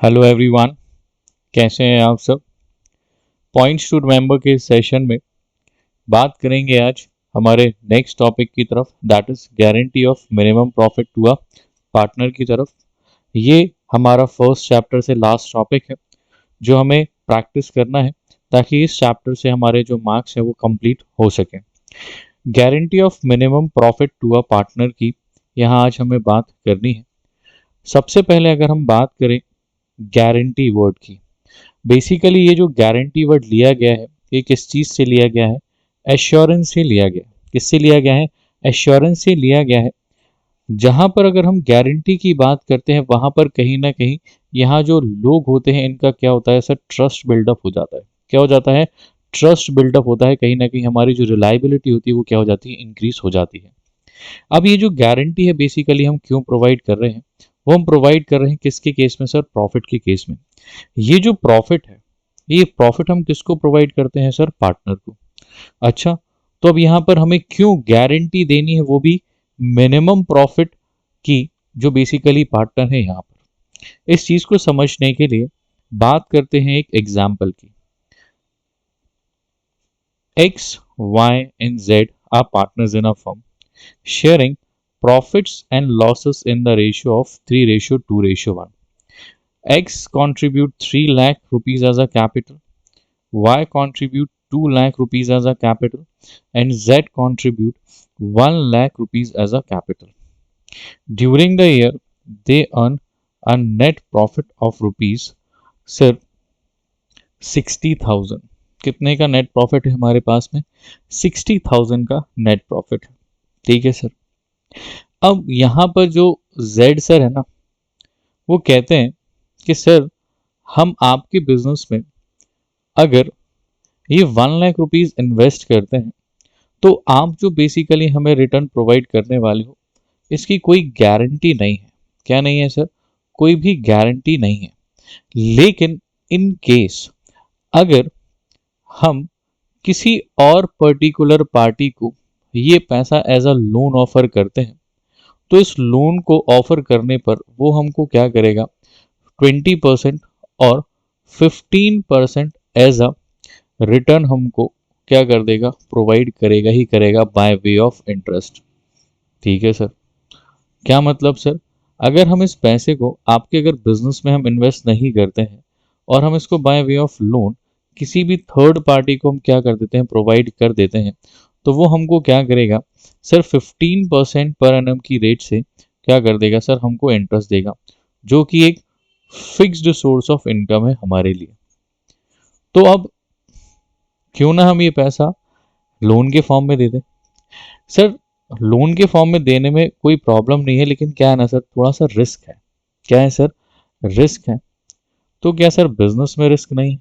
Hello everyone, कैसे हैं आप सब। पॉइंट्स टू रिमेंबर के इस सेशन में बात करेंगे आज हमारे नेक्स्ट टॉपिक की तरफ, that is guarantee of minimum profit to a partner की तरफ। ये हमारा फर्स्ट चैप्टर से लास्ट टॉपिक है जो हमें प्रैक्टिस करना है ताकि इस चैप्टर से हमारे जो मार्क्स हैं वो कंप्लीट हो सके। Guarantee of minimum profit to a partner की यहाँ आज हमें बात करनी है। सबसे पहले अगर हम बात करें गारंटी वर्ड की, बेसिकली ये जो गारंटी वर्ड लिया गया है ये किस चीज़ से लिया गया है? एश्योरेंस से लिया गया। किससे लिया गया है? एश्योरेंस से लिया गया है। जहां पर अगर हम गारंटी की बात करते हैं वहां पर कहीं ना कहीं यहाँ जो लोग होते हैं इनका क्या होता है सर, ट्रस्ट बिल्डअप हो जाता है। क्या हो जाता है? ट्रस्ट बिल्डअप होता है। कहीं ना कहीं हमारी जो रिलायबिलिटी होती है वो क्या हो जाती है? इंक्रीज हो जाती है। अब ये जो गारंटी है बेसिकली हम क्यों प्रोवाइड कर रहे हैं? वो हम प्रोवाइड कर रहे हैं किसके केस में सर? प्रॉफिट के केस में। ये जो प्रॉफिट है, ये प्रॉफिट हम किसको प्रोवाइड करते हैं सर? पार्टनर को। अच्छा, तो अब यहाँ पर हमें क्यों गारंटी देनी है, वो भी मिनिमम प्रॉफिट की, जो बेसिकली पार्टनर है यहाँ पर। इस चीज को समझने के लिए बात करते हैं एक एग्जाम्पल की। X, Y and Z are partners in a firm, sharing profits and losses in the ratio of 3:2:1. X contribute 3 lakh rupees as a capital, Y contribute 2 lakh rupees as a capital, and Z contribute 1 lakh rupees as a capital. During the year, they earn a net profit of rupees सिर्फ 60,000। कितने का net profit है हमारे पास में? 60,000 का net profit है। ठीक है सर। अब यहाँ पर जो जेड सर है ना, वो कहते हैं कि सर हम आपके बिजनेस में अगर ये 1 लाख रुपीज इन्वेस्ट करते हैं तो आप जो बेसिकली हमें रिटर्न प्रोवाइड करने वाले हो इसकी कोई गारंटी नहीं है। क्या नहीं है सर? कोई भी गारंटी नहीं है। लेकिन इन केस अगर हम किसी और पर्टिकुलर पार्टी को ये पैसा एज अ लोन ऑफर करते हैं तो इस लोन को ऑफर करने पर वो हमको क्या करेगा? 20% और 15% एज अ रिटर्न हमको क्या कर देगा? प्रोवाइड करेगा ही करेगा बाय वे ऑफ इंटरेस्ट। ठीक है सर। क्या मतलब सर? अगर हम इस पैसे को आपके अगर बिजनेस में हम इन्वेस्ट नहीं करते हैं और हम इसको बाय वे ऑफ लोन किसी भी थर्ड पार्टी को हम क्या कर देते हैं? प्रोवाइड कर देते हैं, तो वो हमको क्या करेगा सर? 15% पर एनम की रेट से क्या कर देगा सर? हमको इंटरेस्ट देगा, जो कि एक फिक्स्ड सोर्स ऑफ इनकम है हमारे लिए। तो अब क्यों ना हम ये पैसा लोन के फॉर्म में दे दें। सर लोन के फॉर्म में देने में कोई प्रॉब्लम नहीं है, लेकिन क्या है ना सर, थोड़ा सा रिस्क है। क्या है सर? रिस्क है। तो क्या सर बिजनेस में रिस्क नहीं?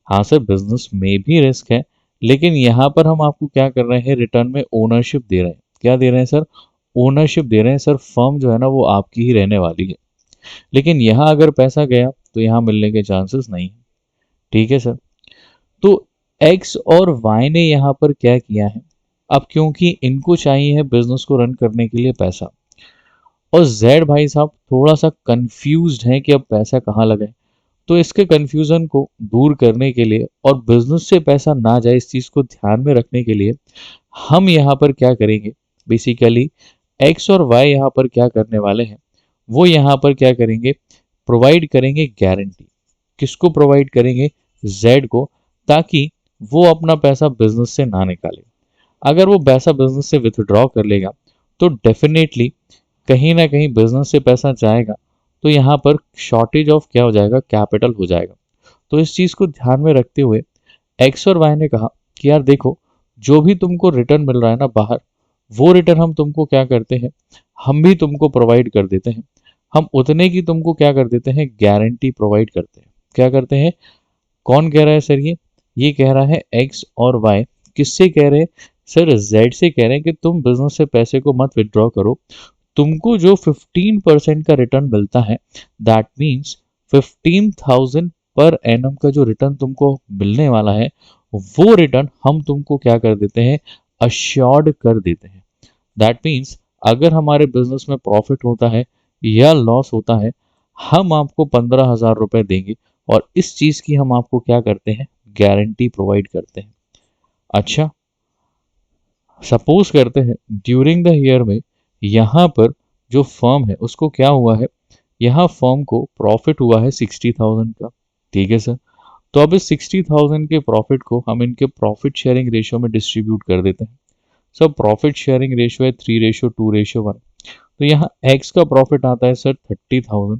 हाँ सर, बिजनेस में भी रिस्क है, लेकिन यहाँ पर हम आपको क्या कर रहे हैं? रिटर्न में ओनरशिप दे रहे हैं। क्या दे रहे हैं सर? ओनरशिप दे रहे हैं सर। फर्म जो है ना वो आपकी ही रहने वाली है। लेकिन यहाँ अगर पैसा गया तो यहाँ मिलने के चांसेस नहीं है। ठीक है सर। तो एक्स और वाई ने यहाँ पर क्या किया है? अब क्योंकि इनको चाहिए है बिजनेस को रन करने के लिए पैसा, और जेड भाई साहब थोड़ा सा कंफ्यूज्ड है कि अब पैसा कहाँ लगाए। तो इसके कंफ्यूजन को दूर करने के लिए और बिजनेस से पैसा ना जाए इस चीज को ध्यान में रखने के लिए हम यहाँ पर क्या करेंगे? बेसिकली एक्स और वाई यहाँ पर क्या करने वाले हैं? वो यहाँ पर क्या करेंगे? प्रोवाइड करेंगे गारंटी। किसको प्रोवाइड करेंगे? जेड को, ताकि वो अपना पैसा बिजनेस से ना निकाले। अगर वो पैसा बिजनेस से विथड्रॉ कर लेगा तो डेफिनेटली कहीं ना कहीं बिजनेस से पैसा जाएगा, तो यहाँ पर शॉर्टेज ऑफ क्या हो जाएगा? कैपिटल हो जाएगा। तो इस चीज को ध्यान में रखते हुए एक्स और वाई ने कहा कि यार देखो, जो भी तुमको रिटर्न मिल रहा है ना बाहर, वो रिटर्न हम तुमको क्या करते हैं? हम भी तुमको प्रोवाइड कर देते हैं। हम उतने की तुमको क्या कर देते हैं? गारंटी प्रोवाइड करते हैं। क्या करते हैं? कौन कह रहा है सर? ये कह रहा है एक्स और वाई। किससे कह रहे हैं सर? जेड से कह रहे हैं कि तुम बिजनेस से पैसे को मत विड्रॉ करो। तुमको जो 15% का रिटर्न मिलता है, दैट मीन्स 15,000 पर एनम का जो रिटर्न तुमको मिलने वाला है, वो रिटर्न हम तुमको क्या कर देते हैं? अश्योर्ड कर देते हैं। दैट मीन्स अगर हमारे बिजनेस में प्रॉफिट होता है या लॉस होता है, हम आपको 15,000 रुपए देंगे और इस चीज़ की हम आपको क्या करते हैं, गारंटी प्रोवाइड करते हैं। अच्छा, सपोज करते हैं ड्यूरिंग द ईयर में यहाँ पर जो फर्म है उसको क्या हुआ है, यहाँ फर्म को प्रॉफिट हुआ है 60,000 का। ठीक है सर, तो अब इस 60,000 के प्रॉफिट को हम इनके प्रॉफिट शेयरिंग रेशियो में डिस्ट्रीब्यूट कर देते हैं। सर प्रॉफिट शेयरिंग रेशियो है 3:2:1। तो यहाँ एक्स का प्रॉफिट आता है सर 30,000,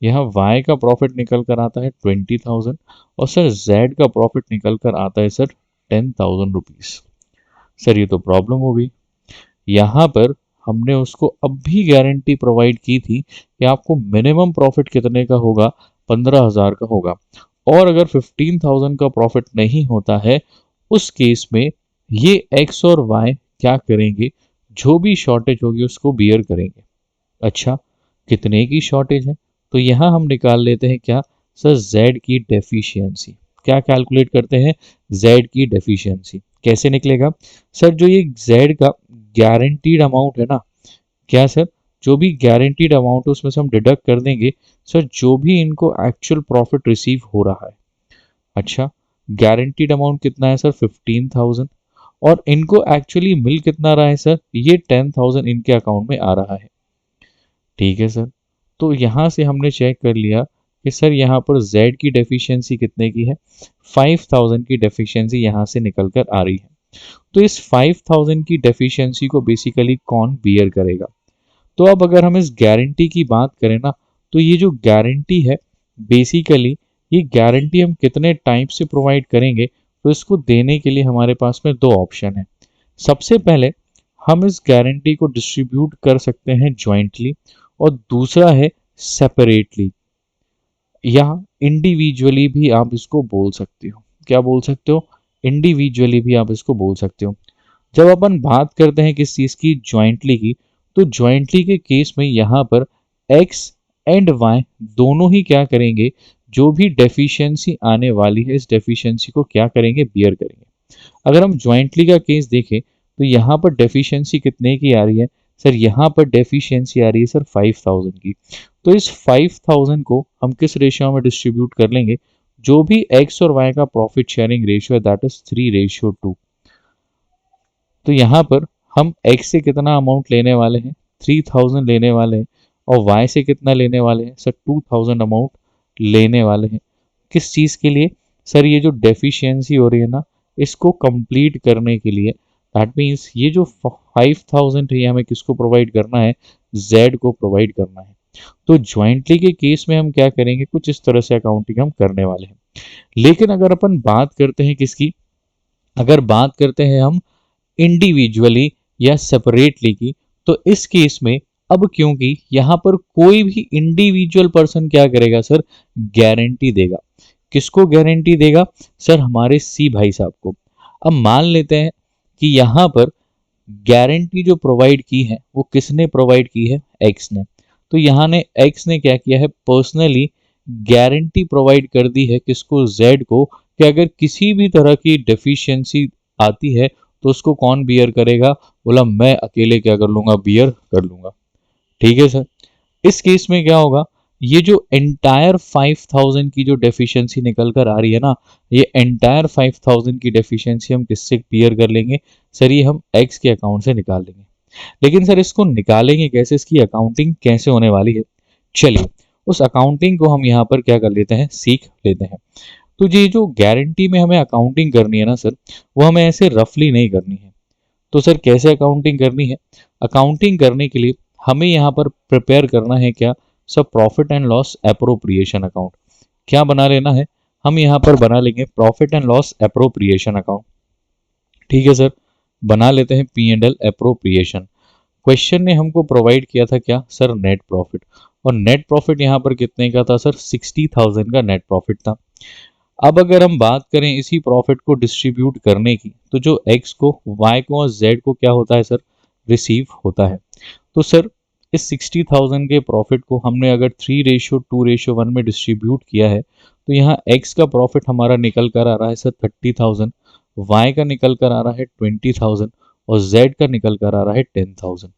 यहाँ वाई का प्रॉफिट निकल कर आता है 20,000 और सर जेड का प्रॉफिट निकल कर आता है सर 10,000 रुपीज। सर ये तो प्रॉब्लम हो गई। यहाँ पर हमने उसको अब भी गारंटी प्रोवाइड की थी कि आपको मिनिमम प्रॉफिट कितने का होगा, 15,000 का होगा, और अगर 15,000 का प्रॉफिट नहीं होता है उस केस में ये एक्स और वाई क्या करेंगे, जो भी शॉर्टेज होगी उसको बियर करेंगे। अच्छा, कितने की शॉर्टेज है, तो यहाँ हम निकाल लेते हैं क्या सर, जेड की डेफिशिएंसी। क्या कैलकुलेट करते हैं, जेड की डेफिशिएंसी। कैसे निकलेगा सर, जो ये जेड का गारंटीड अमाउंट है ना, क्या सर, जो भी गारंटीड अमाउंट है उसमें से हम डिडक्ट कर देंगे सर जो भी इनको एक्चुअल प्रॉफिट रिसीव हो रहा है। अच्छा, गारंटीड अमाउंट कितना है सर, 15,000, और इनको एक्चुअली मिल कितना रहा है सर, ये 10,000 इनके अकाउंट में आ रहा है। ठीक है सर, तो यहाँ से हमने चेक कर लिया कि सर यहाँ पर Z की डेफिशिएंसी कितने की है, 5,000 की डेफिशिएंसी यहाँ से निकल कर आ रही है। तो इस 5,000 की डेफिशिएंसी को बेसिकली कौन बियर करेगा। तो अब अगर हम इस गारंटी की बात करें ना, तो ये जो गारंटी है बेसिकली, ये गारंटी हम कितने टाइम से प्रोवाइड करेंगे, तो इसको देने के लिए हमारे पास में दो ऑप्शन है। सबसे पहले हम इस गारंटी को डिस्ट्रीब्यूट कर सकते हैं ज्वाइंटली, और दूसरा है सेपरेटली, या इंडिविजुअली भी आप इसको बोल सकते हो। क्या बोल सकते हो, इंडिविजुअली भी आप इसको बोल सकते हो। जब अपन बात करते हैं किस चीज़ की, ज्वाइंटली की, तो ज्वाइंटली के केस में यहाँ पर एक्स एंड वाई दोनों ही क्या करेंगे, जो भी डेफिशिएंसी आने वाली है इस डेफिशिएंसी को क्या करेंगे, बियर करेंगे। अगर हम ज्वाइंटली का केस देखें तो यहाँ पर डेफिशिएंसी कितने की आ रही है सर, यहाँ पर डेफिशिएंसी आ रही है सर 5,000 की। तो इस 5,000 को हम किस रेशियो में डिस्ट्रीब्यूट कर लेंगे, जो भी एक्स और वाई का प्रॉफिट शेयरिंग रेशियो है दैट इज 3:2। तो यहाँ पर हम एक्स से कितना अमाउंट लेने वाले हैं, 3,000 लेने वाले हैं, और वाई से कितना लेने वाले हैं सर, 2,000 अमाउंट लेने वाले हैं। किस चीज़ के लिए सर, ये जो डेफिशिएंसी हो रही है ना, इसको कंप्लीट करने के लिए। दैट मीन्स ये जो 5,000 है ये हमें किसको प्रोवाइड करना है, जेड को प्रोवाइड करना है। तो ज्वाइंटली के केस में हम क्या करेंगे, कुछ इस तरह से अकाउंटिंग हम करने वाले हैं। लेकिन अगर अपन बात करते हैं किसकी, अगर बात करते हैं हम इंडिविजुअली या सेपरेटली की, तो इस केस में अब क्योंकि यहाँ पर कोई भी इंडिविजुअल पर्सन क्या करेगा सर, गारंटी देगा। किसको गारंटी देगा सर, हमारे सी भाई साहब को। अब मान लेते हैं कि यहाँ पर गारंटी जो प्रोवाइड की है वो किसने प्रोवाइड की है, एक्स ने। तो यहाँ ने एक्स ने क्या किया है, पर्सनली गारंटी प्रोवाइड कर दी है किसको, जेड को, कि अगर किसी भी तरह की डेफिशिएंसी आती है तो उसको कौन बियर करेगा, बोला मैं अकेले क्या कर लूंगा, बियर कर लूंगा। ठीक है सर, इस केस में क्या होगा, ये जो एंटायर 5,000 की जो डेफिशिएंसी निकल कर आ रही है ना, ये एंटायर 5,000 की डेफिशिएंसी हम किससे क्लियर कर लेंगे सर, ये हम एक्स के अकाउंट से निकाल लेंगे। लेकिन सर इसको निकालेंगे कैसे, इसकी अकाउंटिंग कैसे होने वाली है, चलिए उस अकाउंटिंग को हम यहाँ पर क्या कर लेते हैं, सीख लेते हैं। तो ये जो गारंटी में हमें अकाउंटिंग करनी है ना सर, वो हमें ऐसे रफली नहीं करनी है। तो सर कैसे अकाउंटिंग करनी है, अकाउंटिंग करने के लिए हमें यहाँ पर प्रिपेयर करना है क्या sir, profit and loss appropriation account. क्या बना लेना है, हम यहाँ पर बना लेंगे profit and loss appropriation account. ठीक है सर, बना लेते हैं P and L appropriation. Question ने हमको प्रोवाइड किया था क्या सर, नेट प्रॉफिट, और नेट प्रॉफिट यहाँ पर कितने का था सर, 60,000 का नेट प्रॉफिट था। अब अगर हम बात करें इसी प्रॉफिट को डिस्ट्रीब्यूट करने की, तो जो एक्स को, वाई को और जेड को क्या होता है सर, रिसीव होता है। तो सर इस 60,000 के प्रॉफिट को हमने अगर 3:2:1 में डिस्ट्रीब्यूट किया है, तो यहाँ एक्स का प्रॉफिट हमारा निकल कर आ रहा है सर 30,000, वाई का निकल कर आ रहा है 20,000, और जेड का निकल कर आ रहा है 10,000।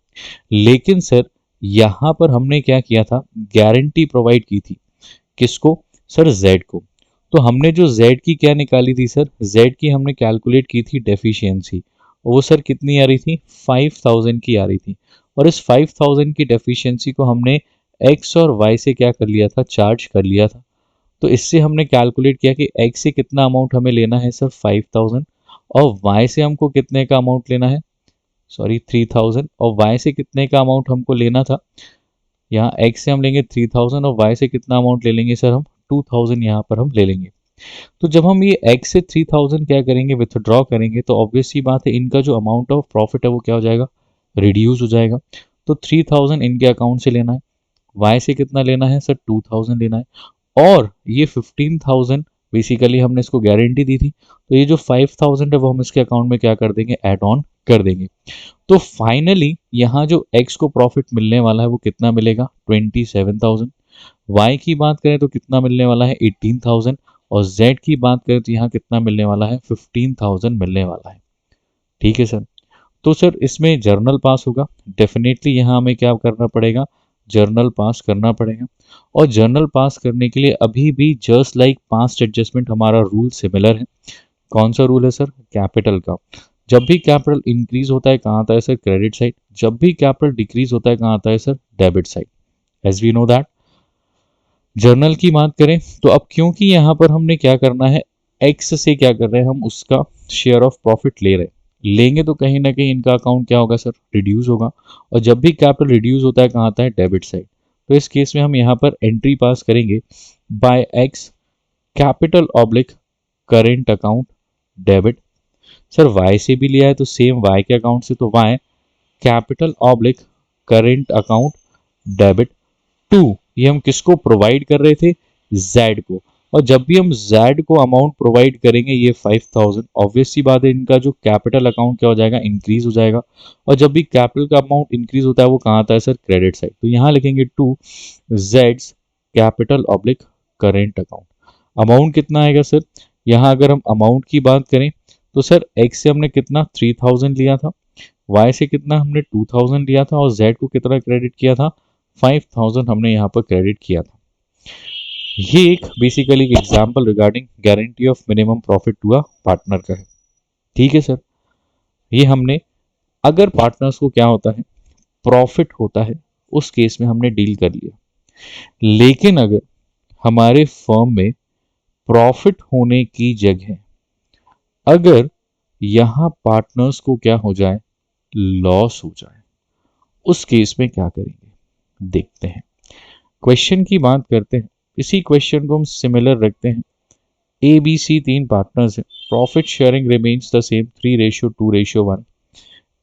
लेकिन सर यहाँ पर हमने क्या किया था, गारंटी प्रोवाइड की थी, किसको सर, जेड को। तो हमने जो जेड की क्या निकाली थी सर, जेड की हमने कैलकुलेट की थी डेफिशिएंसी, वो सर कितनी आ रही थी, 5000 की आ रही थी। और इस 5000 की डेफिशिएंसी को हमने एक्स और वाई से क्या कर लिया था, चार्ज कर लिया था। तो इससे हमने कैलकुलेट किया कि एक्स से कितना अमाउंट हमें लेना है सर, 5000, और वाई से हमको कितने का अमाउंट लेना है, सॉरी 3000, और वाई से कितने का अमाउंट हमको लेना था, यहाँ एक्स से हम लेंगे 3000 और वाई से कितना अमाउंट ले लेंगे सर हम, 2000 यहाँ पर हम ले लेंगे। तो जब हम ये एक्स से 3000 क्या करेंगे, विथड्रॉ करेंगे, तो ऑब्वियस सी बात है इनका जो अमाउंट ऑफ प्रॉफिट है वो क्या हो जाएगा, रिड्यूस हो जाएगा। तो 3000 इनके अकाउंट से लेना है, वाई से कितना लेना है सर, 2000 लेना है, और ये 15000 बेसिकली हमने इसको गारंटी दी थी, तो ये जो 5000 है वो हम इसके अकाउंट में क्या कर देंगे, एड ऑन कर देंगे। तो फाइनली यहाँ जो एक्स को प्रॉफिट मिलने वाला है वो कितना मिलेगा, 27000। वाई की बात करें तो कितना मिलने वाला है, 18000, और जेड की बात करें तो यहाँ कितना मिलने वाला है, 15000 मिलने वाला है। ठीक है सर। तो सर इसमें जर्नल पास होगा, डेफिनेटली यहाँ हमें क्या करना पड़ेगा, जर्नल पास करना पड़ेगा। और जर्नल पास करने के लिए अभी भी जस्ट लाइक पास्ट एडजस्टमेंट हमारा रूल सिमिलर है। कौन सा रूल है सर, कैपिटल का। जब भी कैपिटल इंक्रीज होता है कहाँ आता है सर, क्रेडिट साइड। जब भी कैपिटल डिक्रीज होता है कहाँ आता है sir, debit side, as we know that. Journal की बात करें तो अब क्योंकि यहाँ पर हमने क्या करना है, एक्स से क्या कर रहे हैं हम, उसका शेयर ऑफ प्रॉफिट ले रहे हैं, लेंगे तो कहीं ना कहीं इनका अकाउंट क्या होगा सर, रिड्यूस होगा। और जब भी कैपिटल रिड्यूस होता है कहाँ आता है, डेबिट साइड। तो इस केस में हम यहाँ पर एंट्री पास करेंगे by X capital oblique current account debit. Sir Y से भी लिया है तो सेम वाई के अकाउंट से, तो Y capital oblique current account debit to, ये हम किसको प्रोवाइड कर रहे थे, जेड को। और जब भी हम जेड को अमाउंट प्रोवाइड करेंगे ये 5000, ऑब्वियस सी बात है इनका जो कैपिटल अकाउंट क्या हो जाएगा, इंक्रीज हो जाएगा। और जब भी कैपिटल का अमाउंट इंक्रीज होता है वो कहाँ आता है सर, क्रेडिट साइड। तो यहाँ लिखेंगे टू जेड्स capital oblique current account. Amount कितना आएगा सर, यहाँ अगर हम अमाउंट की बात करें तो सर एक्स से हमने कितना 3000 लिया था, वाई से कितना हमने 2000 लिया था, और जेड को कितना क्रेडिट किया था, 5000 हमने यहाँ पर क्रेडिट किया था। ये एक basically example regarding guarantee of minimum profit to a partner का है। ठीक है सर। ये हमने, अगर पार्टनर्स को क्या होता है, प्रॉफिट होता है, उस केस में हमने डील कर लिया। लेकिन अगर हमारे फर्म में प्रॉफिट होने की जगह अगर यहाँ पार्टनर्स को क्या हो जाए, लॉस हो जाए, उस केस में क्या करेंगे, देखते हैं। क्वेश्चन की बात करते हैं। इसी क्वेश्चन को हम सिमिलर रखते हैं। ए बी सी तीन पार्टनर्स हैं, profit sharing remains the same 3:2:1।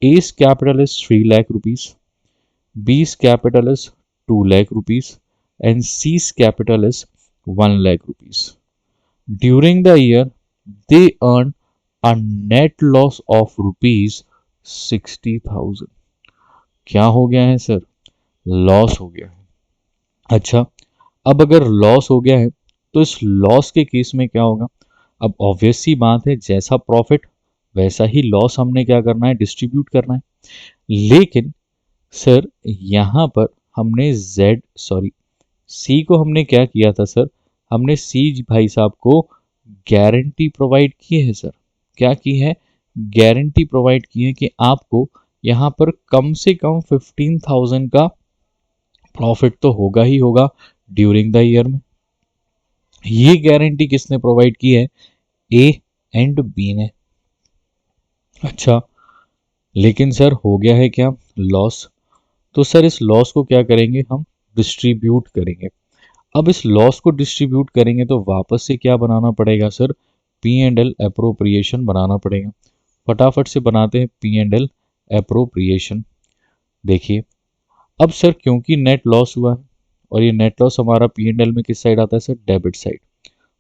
A's capital is 3 lakh rupees, B's capital is 2 lakh rupees, and C's capital is 1 lakh rupees. During the year they earn a net loss of rupees 60,000। क्या हो गया है sir, loss हो गया है। अच्छा, अब अगर लॉस हो गया है तो इस लॉस के केस में क्या होगा, अब ऑब्वियस सी बात है जैसा प्रॉफिट वैसा ही लॉस हमने क्या करना है, डिस्ट्रीब्यूट करना है। लेकिन सर यहाँ पर हमने जेड सॉरी सी को हमने क्या किया था सर, हमने सी भाई साहब को गारंटी प्रोवाइड की है सर। क्या की है, गारंटी प्रोवाइड की है कि आपको यहाँ पर कम से कम 15,000 का प्रॉफिट तो होगा ही होगा ड्यूरिंग द ईयर में। ये गारंटी किसने प्रोवाइड की है, ए एंड बी ने। अच्छा, लेकिन सर हो गया है क्या, लॉस। तो सर इस लॉस को क्या करेंगे, हम डिस्ट्रीब्यूट करेंगे। अब इस लॉस को डिस्ट्रीब्यूट करेंगे तो वापस से क्या बनाना पड़ेगा sir, P and L appropriation बनाना पड़ेगा। फटाफट से बनाते हैं पी एंड एल अप्रोप्रिएशन। देखिए, अब सर क्योंकि नेट लॉस हुआ है और ये नेट लॉस हमारा पी एंड एल में किस साइड आता है सर, डेबिट साइड।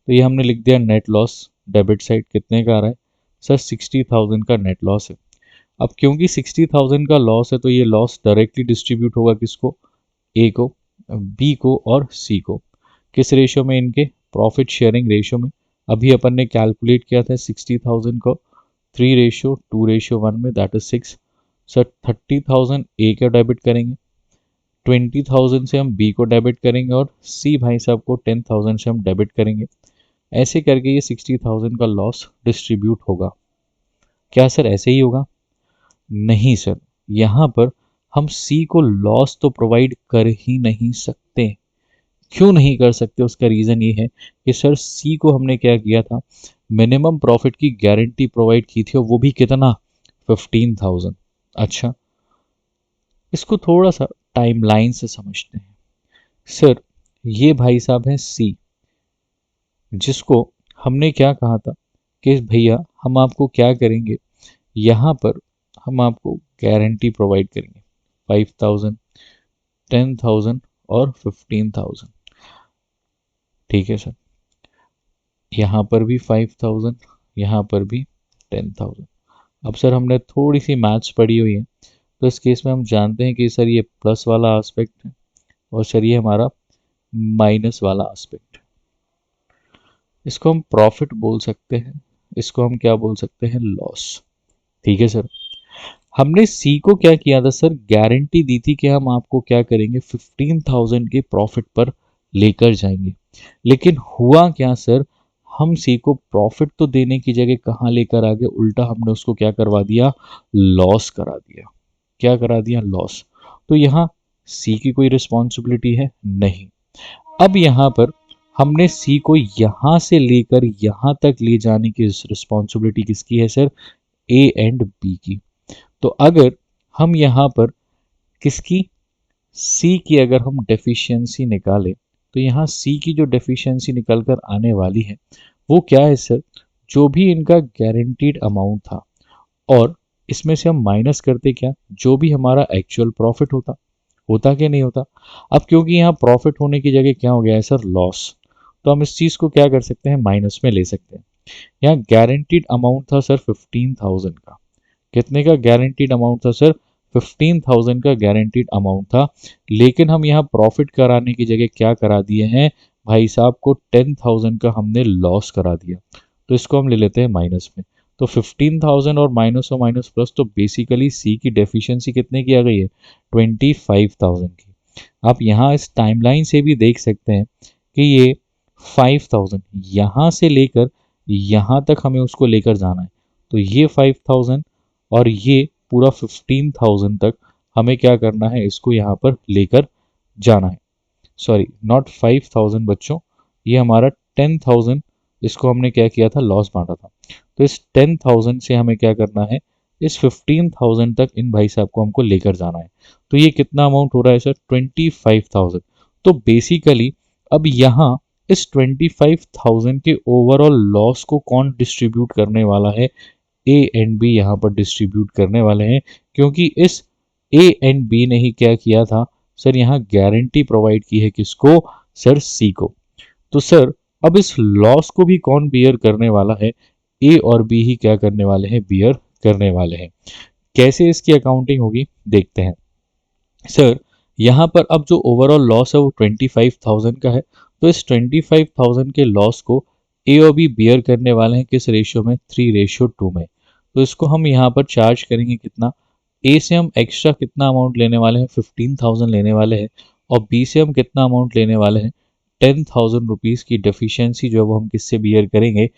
तो ये हमने लिख दिया नेट लॉस डेबिट साइड कितने का आ रहा है सर, 60,000 का नेट लॉस है। अब क्योंकि 60,000 का लॉस है तो ये लॉस डायरेक्टली डिस्ट्रीब्यूट होगा किसको, ए को, बी को और सी को। किस रेशियो में, इनके प्रॉफिट शेयरिंग रेशियो में। अभी अपन ने कैलकुलेट किया था 60,000 को 3:2:1 में, दैट इज 6। सर 30,000 ए का डेबिट करेंगे, 20,000 से हम बी को डेबिट करेंगे और सी भाई साहब को 10,000 से हम डेबिट करेंगे। ऐसे करके ये 60,000 का लॉस डिस्ट्रीब्यूट होगा। क्या सर ऐसे ही होगा? नहीं सर, यहाँ पर हम सी को लॉस तो प्रोवाइड कर ही नहीं सकते। क्यों नहीं कर सकते? उसका रीज़न ये है कि सर सी को हमने क्या किया था, मिनिमम प्रॉफिट की गारंटी प्रोवाइड की थी और वो भी कितना, 15,000। अच्छा, इसको थोड़ा सा टाइमलाइन से समझते हैं। सर ये भाई साहब हैं सी, जिसको हमने क्या कहा था कि भैया हम आपको क्या करेंगे, यहाँ पर हम आपको गारंटी प्रोवाइड करेंगे 5,000, 10,000 और 15,000। ठीक है सर, यहाँ पर भी 5,000, यहाँ पर भी 10,000। अब सर हमने थोड़ी सी मैथ्स पढ़ी हुई है, तो इस केस में हम जानते हैं कि सर ये प्लस वाला एस्पेक्ट है और सर ये हमारा माइनस वाला एस्पेक्ट है। इसको हम प्रॉफिट बोल सकते हैं, इसको हम क्या बोल सकते हैं, लॉस। ठीक है सर, हमने सी को क्या किया था सर, गारंटी दी थी कि हम आपको क्या करेंगे, 15,000 के प्रॉफिट पर लेकर जाएंगे। लेकिन हुआ क्या सर, हम सी को प्रॉफिट तो देने की जगह कहाँ लेकर आ गए, उल्टा हमने उसको क्या करवा दिया, लॉस करा दिया। क्या करा दिया, लॉस। तो यहाँ सी की कोई रिस्पॉन्सिबिलिटी है नहीं। अब यहाँ पर हमने सी को यहाँ से लेकर यहाँ तक ले जाने की रिस्पॉन्सिबिलिटी किसकी है सर, ए एंड बी की। तो अगर हम यहाँ पर किसकी, सी की अगर हम डेफिशिएंसी निकालें, तो यहाँ सी की जो डेफिशिएंसी निकल कर आने वाली है वो क्या है सर, जो भी इनका गारंटीड अमाउंट था और इसमें से हम माइनस करते क्या, जो भी हमारा एक्चुअल प्रॉफिट होता, होता कि नहीं होता। अब क्योंकि यहाँ प्रॉफिट होने की जगह क्या हो गया है सर, लॉस, तो हम इस चीज़ को क्या कर सकते हैं, माइनस में ले सकते हैं। यहाँ गारंटीड अमाउंट था सर 15,000 का। कितने का गारंटीड अमाउंट था सर, 15,000 का गारंटीड अमाउंट था। लेकिन हम यहाँ प्रॉफिट कराने की जगह क्या करा दिए हैं भाई साहब को, 10,000 का हमने लॉस करा दिया। तो इसको हम ले लेते हैं माइनस में। तो 15,000 और माइनस प्लस, तो बेसिकली सी की डेफिशिएंसी कितने की आ गई है, 25,000 की। आप यहाँ इस टाइमलाइन से भी देख सकते हैं कि ये 5,000 यहाँ से लेकर यहाँ तक हमें उसको लेकर जाना है। तो ये 5,000 और ये पूरा 15,000 तक हमें क्या करना है, इसको यहाँ पर लेकर जाना है। सॉरी, नॉट 5,000 बच्चों, ये हमारा 10,000, इसको हमने क्या किया था, लॉस बांटा था। तो इस 10,000 से हमें क्या करना है, इस 15,000 तक इन भाई साहब को हमको लेकर जाना है। तो ये कितना अमाउंट हो रहा है सर, 25,000। तो बेसिकली अब यहाँ इस 25,000 के ओवरऑल लॉस को कौन डिस्ट्रीब्यूट करने वाला है, ए एंड बी यहाँ पर डिस्ट्रीब्यूट करने वाले हैं। क्योंकि इस ए एंड बी ने ही क्या किया था सर, यहाँ गारंटी प्रोवाइड की है किसको, सर सी को। तो सर अब इस लॉस को भी कौन बियर करने वाला है, ए और बी ही क्या करने वाले हैं, बियर करने वाले हैं। कैसे इसकी अकाउंटिंग होगी देखते हैं। सर यहाँ पर अब जो ओवरऑल लॉस है वो 25,000 का है। तो इस 25,000 के लॉस को ए और बी बियर करने वाले हैं किस रेशियो में, 3:2 में। तो इसको हम यहाँ पर चार्ज करेंगे कितना, ए से हम एक्स्ट्रा कितना अमाउंट लेने वाले हैं, 15,000 लेने वाले हैं। और बी से हम कितना अमाउंट लेने वाले हैं, 10,000 रुपीज़ की डेफिशिएंसी जो है वो हम किससे बियर करेंगे,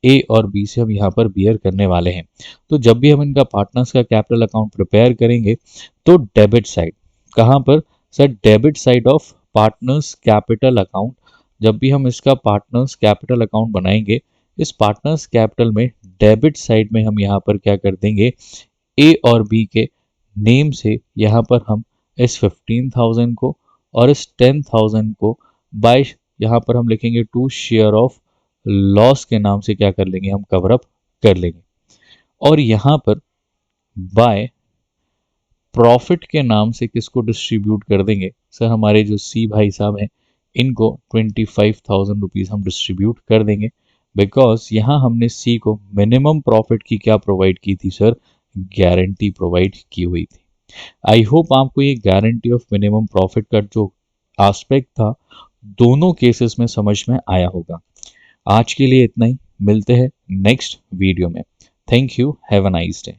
ए और बी से हम यहाँ पर बियर करने वाले हैं। तो जब भी हम इनका पार्टनर्स का कैपिटल अकाउंट प्रिपेयर करेंगे तो डेबिट साइड, कहाँ पर sir, debit side of partners capital account, जब भी हम इसका पार्टनर्स कैपिटल अकाउंट बनाएंगे, इस पार्टनर्स कैपिटल में डेबिट साइड में हम यहाँ पर क्या कर देंगे, ए और बी के नेम से यहाँ पर हम इस 15,000 को और इस 10,000 को बाय, यहाँ पर हम लिखेंगे टू शेयर ऑफ लॉस के नाम से क्या कर लेंगे, हम कवर अप कर लेंगे। और यहाँ पर बाय प्रॉफिट के नाम से किसको डिस्ट्रीब्यूट कर देंगे सर, हमारे जो सी भाई साहब हैं इनको 25,000 रुपीज़ हम डिस्ट्रीब्यूट कर देंगे। बिकॉज यहाँ हमने सी को मिनिमम प्रॉफिट की क्या प्रोवाइड की थी सर, गारंटी प्रोवाइड की हुई थी। आई होप आपको ये गारंटी ऑफ मिनिमम प्रॉफिट का जो एस्पेक्ट था दोनों केसेस में समझ में आया होगा। आज के लिए इतना ही, मिलते हैं नेक्स्ट वीडियो में। Thank you, have a nice day.